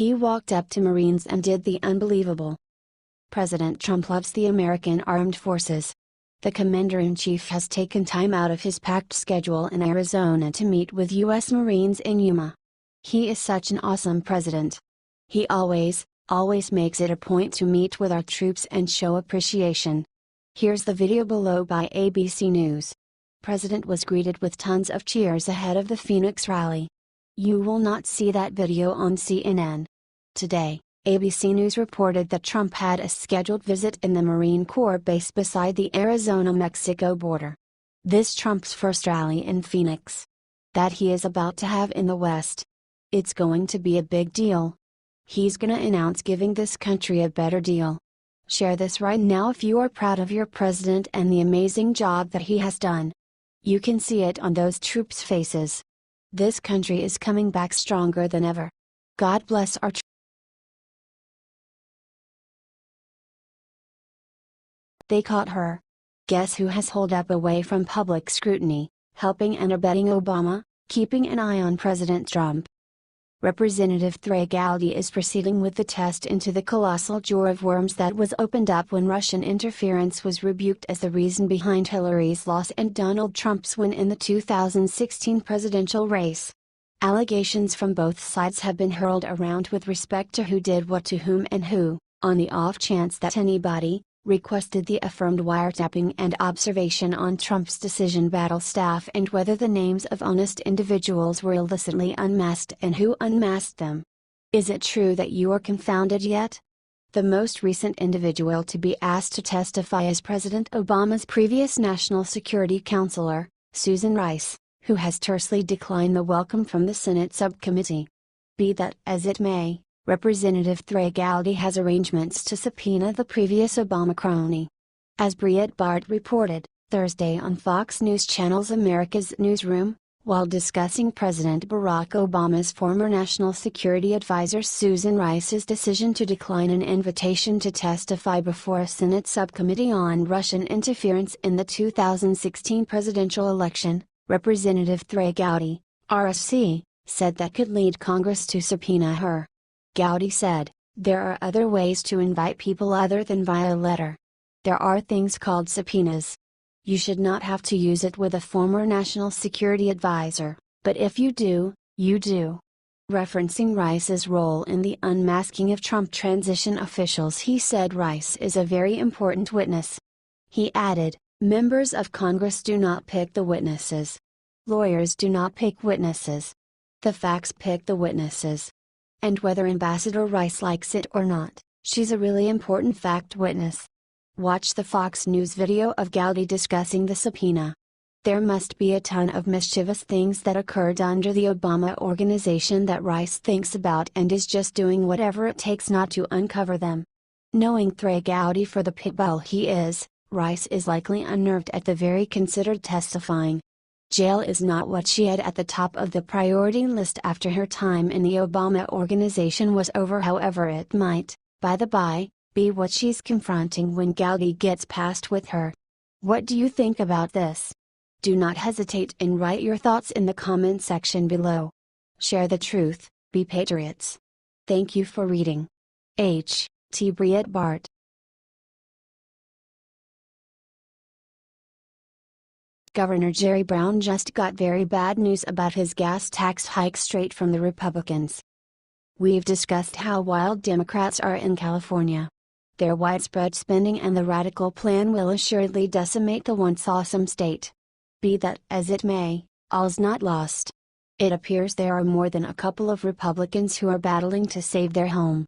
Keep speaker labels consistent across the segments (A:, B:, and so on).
A: He walked up to Marines and did the unbelievable. President Trump loves the American Armed Forces. The Commander-in-Chief has taken time out of his packed schedule in Arizona to meet with U.S. Marines in Yuma. He is such an awesome president. He always makes it a point to meet with our troops and show appreciation. Here's the video below by ABC News. President was greeted with tons of cheers ahead of the Phoenix rally. You will not see that video on CNN. Today, ABC News reported that Trump had a scheduled visit in the Marine Corps base beside the Arizona-Mexico border. This Trump's first rally in Phoenix. That he is about to have in the West. It's going to be a big deal. He's gonna announce giving this country a better deal. Share this right now if you are proud of your president and the amazing job that he has done. You can see it on those troops' faces. This country is coming back stronger than ever. God bless our troops. They caught her. Guess who has holed up away from public scrutiny, helping and abetting Obama, keeping an eye on President Trump. Representative Gowdy is proceeding with the test into the colossal jar of worms that was opened up when Russian interference was rebuked as the reason behind Hillary's loss and Donald Trump's win in the 2016 presidential race. Allegations from both sides have been hurled around with respect to who did what to whom and who, on the off chance that anybody, requested the affirmed wiretapping and observation on Trump's decision battle staff and whether the names of honest individuals were illicitly unmasked and who unmasked them. Is it true that you are confounded yet? The most recent individual to be asked to testify is President Obama's previous National Security Counselor, Susan Rice, who has tersely declined the welcome from the Senate subcommittee. Be that as it may, Representative Gowdy has arrangements to subpoena the previous Obama crony. As Breitbart reported, Thursday on Fox News Channel's America's Newsroom, while discussing President Barack Obama's former National Security Advisor Susan Rice's decision to decline an invitation to testify before a Senate subcommittee on Russian interference in the 2016 presidential election, Representative Gowdy, RSC, said that could lead Congress to subpoena her. Gowdy said, "There are other ways to invite people other than via letter. There are things called subpoenas. You should not have to use it with a former national security advisor, but if you do, you do." Referencing Rice's role in the unmasking of Trump transition officials, he said Rice is a very important witness. He added, "Members of Congress do not pick the witnesses. Lawyers do not pick witnesses. The facts pick the witnesses. And whether Ambassador Rice likes it or not, she's a really important fact witness." Watch the Fox News video of Gowdy discussing the subpoena. There must be a ton of mischievous things that occurred under the Obama organization that Rice thinks about and is just doing whatever it takes not to uncover them. Knowing Gowdy for the pitbull he is, Rice is likely unnerved at the very considered testifying. Jail is not what she had at the top of the priority list after her time in the Obama organization was over. However, it might, by the by, be what she's confronting when Gowdy gets past with her. What do you think about this? Do not hesitate and write your thoughts in the comment section below. Share the truth, be patriots. Thank you for reading. H.T. Breitbart. Governor Jerry Brown just got very bad news about his gas tax hike straight from the Republicans. We've discussed how wild Democrats are in California. Their widespread spending and the radical plan will assuredly decimate the once awesome state. Be that as it may, all's not lost. It appears there are more than a couple of Republicans who are battling to save their home.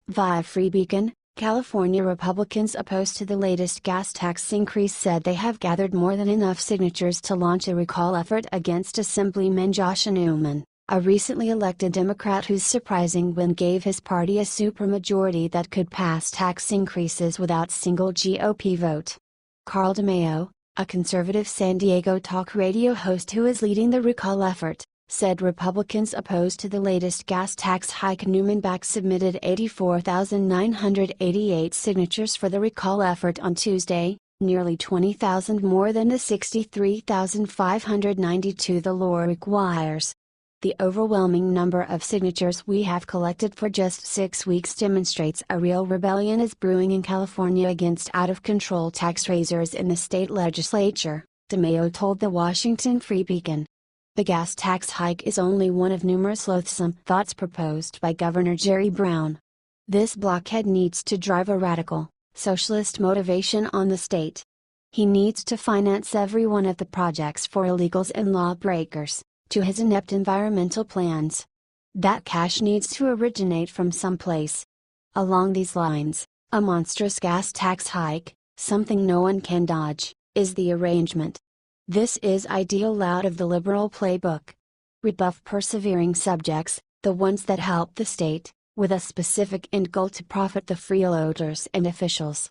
A: Via Free Beacon, California Republicans opposed to the latest gas tax increase said they have gathered more than enough signatures to launch a recall effort against Assemblyman Josh Newman, a recently elected Democrat whose surprising win gave his party a supermajority that could pass tax increases without single GOP vote. Carl DeMaio, a conservative San Diego talk radio host who is leading the recall effort, said Republicans opposed to the latest gas tax hike. Newman submitted 84,988 signatures for the recall effort on Tuesday, nearly 20,000 more than the 63,592 the law requires. The overwhelming number of signatures we have collected for just 6 weeks demonstrates a real rebellion is brewing in California against out-of-control tax raisers in the state legislature, DeMaio told the Washington Free Beacon. The gas tax hike is only one of numerous loathsome thoughts proposed by Governor Jerry Brown. This blockhead needs to drive a radical, socialist motivation on the state. He needs to finance every one of the projects for illegals and lawbreakers, to his inept environmental plans. That cash needs to originate from someplace. Along these lines, a monstrous gas tax hike, something no one can dodge, is the arrangement. This is ideal out of the liberal playbook. Rebuff persevering subjects, the ones that help the state, with a specific end goal to profit the freeloaders and officials.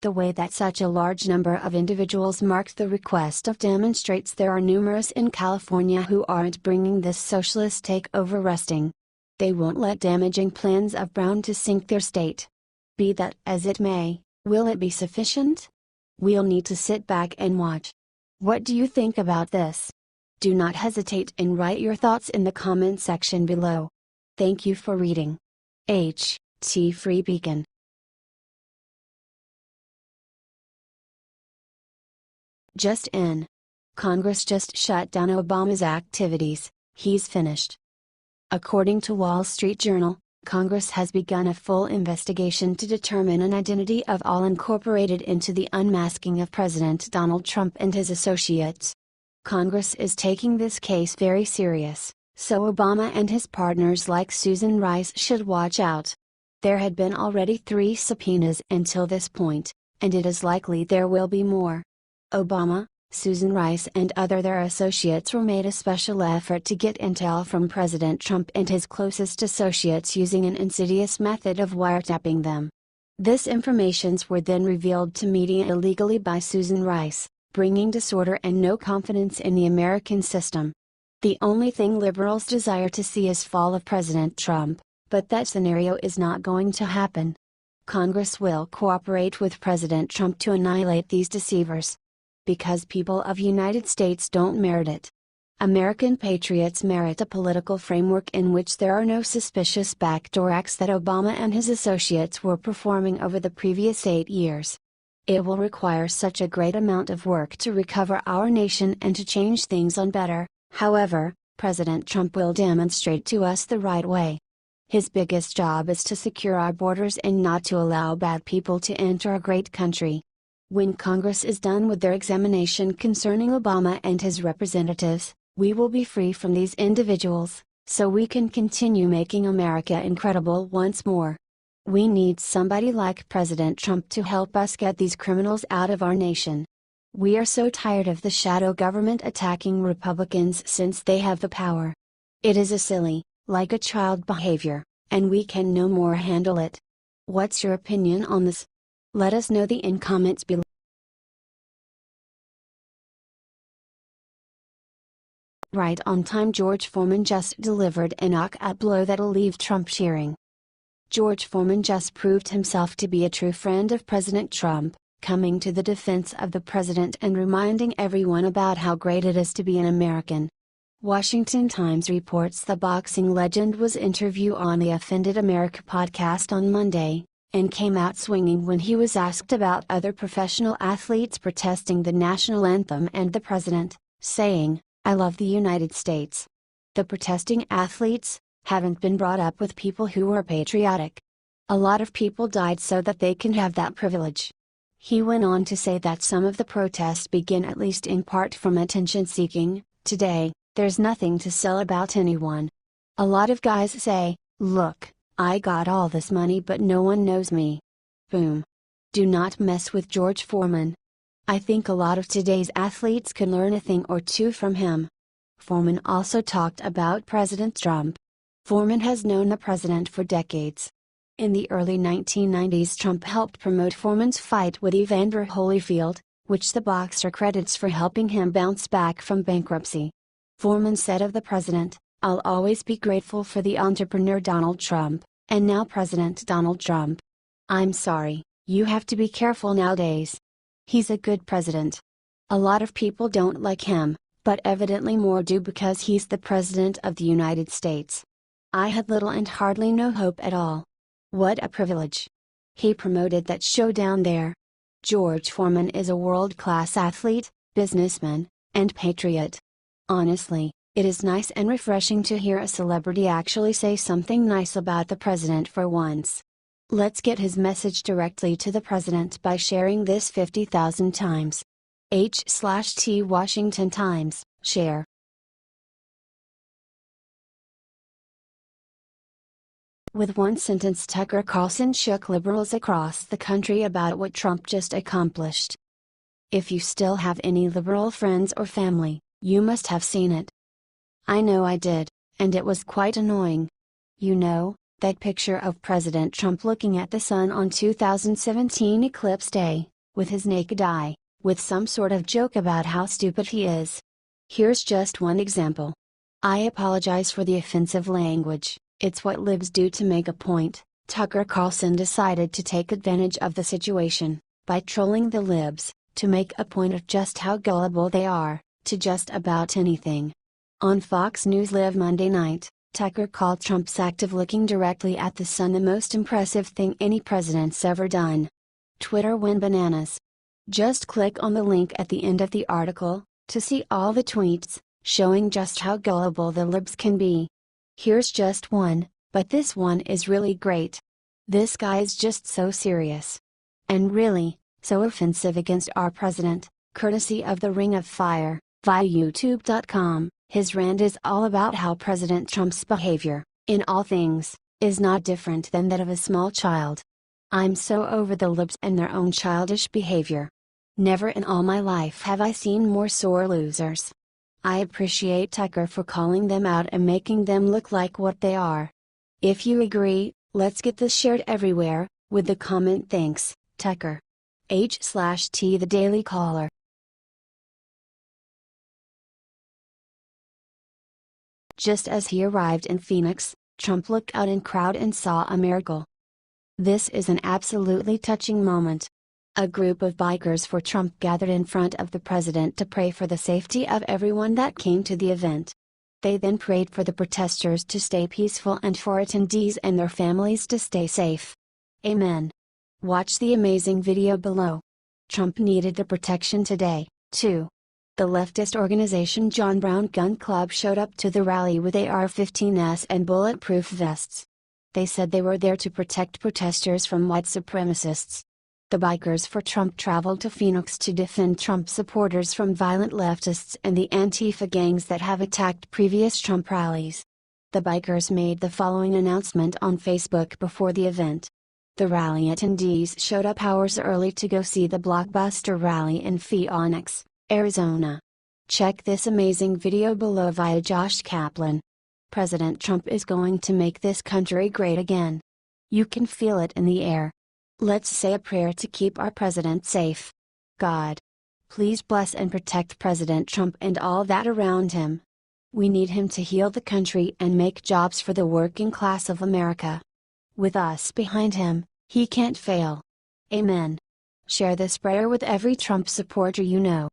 A: The way that such a large number of individuals marked the request of demonstrates there are numerous in California who aren't bringing this socialist takeover resting. They won't let damaging plans of Brown to sink their state. Be that as it may, will it be sufficient? We'll need to sit back and watch. What do you think about this? Do not hesitate and write your thoughts in the comment section below. Thank you for reading. H.T. Free Beacon. Just in. Congress just shut down Obama's activities, he's finished. According to Wall Street Journal, Congress has begun a full investigation to determine an identity of all incorporated into the unmasking of President Donald Trump and his associates. Congress is taking this case very serious, so Obama and his partners like Susan Rice should watch out. There had been already 3 subpoenas until this point, and it is likely there will be more. Obama, Susan Rice and their associates were made a special effort to get intel from President Trump and his closest associates using an insidious method of wiretapping them. This informations were then revealed to media illegally by Susan Rice, bringing disorder and no confidence in the American system. The only thing liberals desire to see is fall of President Trump, but that scenario is not going to happen. Congress will cooperate with President Trump to annihilate these deceivers. Because people of United States don't merit it. American patriots merit a political framework in which there are no suspicious backdoor acts that Obama and his associates were performing over the previous 8 years. It will require such a great amount of work to recover our nation and to change things on better. However, President Trump will demonstrate to us the right way. His biggest job is to secure our borders and not to allow bad people to enter a great country. When Congress is done with their examination concerning Obama and his representatives, we will be free from these individuals, so we can continue making America incredible once more. We need somebody like President Trump to help us get these criminals out of our nation. We are so tired of the shadow government attacking Republicans since they have the power. It is a silly, like a child behavior, and we can no more handle it. What's your opinion on this? Let us know in comments below. Right on time. George Foreman just delivered a knockout blow that'll leave Trump cheering. George Foreman just proved himself to be a true friend of President Trump, coming to the defense of the president and reminding everyone about how great it is to be an American. Washington Times reports the boxing legend was interviewed on the Offended America podcast on Monday, and came out swinging when he was asked about other professional athletes protesting the national anthem and the president, saying, "I love the United States. The protesting athletes haven't been brought up with people who are patriotic. A lot of people died so that they can have that privilege." He went on to say that some of the protests begin at least in part from attention seeking. Today, there's nothing to sell about anyone. A lot of guys say, "Look, I got all this money but no one knows me." Boom. Do not mess with George Foreman. I think a lot of today's athletes can learn a thing or two from him. Foreman also talked about President Trump. Foreman has known the president for decades. In the early 1990s, Trump helped promote Foreman's fight with Evander Holyfield, which the boxer credits for helping him bounce back from bankruptcy. Foreman said of the president, "I'll always be grateful for the entrepreneur Donald Trump, and now President Donald Trump. I'm sorry, you have to be careful nowadays. He's a good president. A lot of people don't like him, but evidently more do because he's the President of the United States. I had little and hardly no hope at all. What a privilege. He promoted that show down there. George Foreman is a world-class athlete, businessman, and patriot. Honestly, it is nice and refreshing to hear a celebrity actually say something nice about the president for once. Let's get his message directly to the president by sharing this 50,000 times. H/T Washington Times, share. With one sentence, Tucker Carlson shook liberals across the country about what Trump just accomplished. If you still have any liberal friends or family, you must have seen it. I know I did, and it was quite annoying. You know, that picture of President Trump looking at the sun on 2017 eclipse day, with his naked eye, with some sort of joke about how stupid he is. Here's just one example. I apologize for the offensive language, it's what libs do to make a point. Tucker Carlson decided to take advantage of the situation, by trolling the libs, to make a point of just how gullible they are, to just about anything. On Fox News Live Monday night, Tucker called Trump's act of looking directly at the sun the most impressive thing any president's ever done. Twitter went bananas. Just click on the link at the end of the article, to see all the tweets, showing just how gullible the libs can be. Here's just one, but this one is really great. This guy is just so serious. And really, so offensive against our president, courtesy of the Ring of Fire, via youtube.com. His rant is all about how President Trump's behavior, in all things, is not different than that of a small child. I'm so over the libs and their own childish behavior. Never in all my life have I seen more sore losers. I appreciate Tucker for calling them out and making them look like what they are. If you agree, let's get this shared everywhere, with the comment "Thanks, Tucker." H/T The Daily Caller. Just as he arrived in Phoenix, Trump looked out in crowd and saw a miracle. This is an absolutely touching moment. A group of bikers for Trump gathered in front of the president to pray for the safety of everyone that came to the event. They then prayed for the protesters to stay peaceful and for attendees and their families to stay safe. Amen. Watch the amazing video below. Trump needed the protection today, too. The leftist organization John Brown Gun Club showed up to the rally with AR-15s and bulletproof vests. They said they were there to protect protesters from white supremacists. The Bikers for Trump traveled to Phoenix to defend Trump supporters from violent leftists and the Antifa gangs that have attacked previous Trump rallies. The Bikers made the following announcement on Facebook before the event. The rally attendees showed up hours early to go see the blockbuster rally in Phoenix, Arizona. Check this amazing video below via Josh Kaplan. President Trump is going to make this country great again. You can feel it in the air. Let's say a prayer to keep our president safe. God, please bless and protect President Trump and all that around him. We need him to heal the country and make jobs for the working class of America. With us behind him, he can't fail. Amen. Share this prayer with every Trump supporter you know.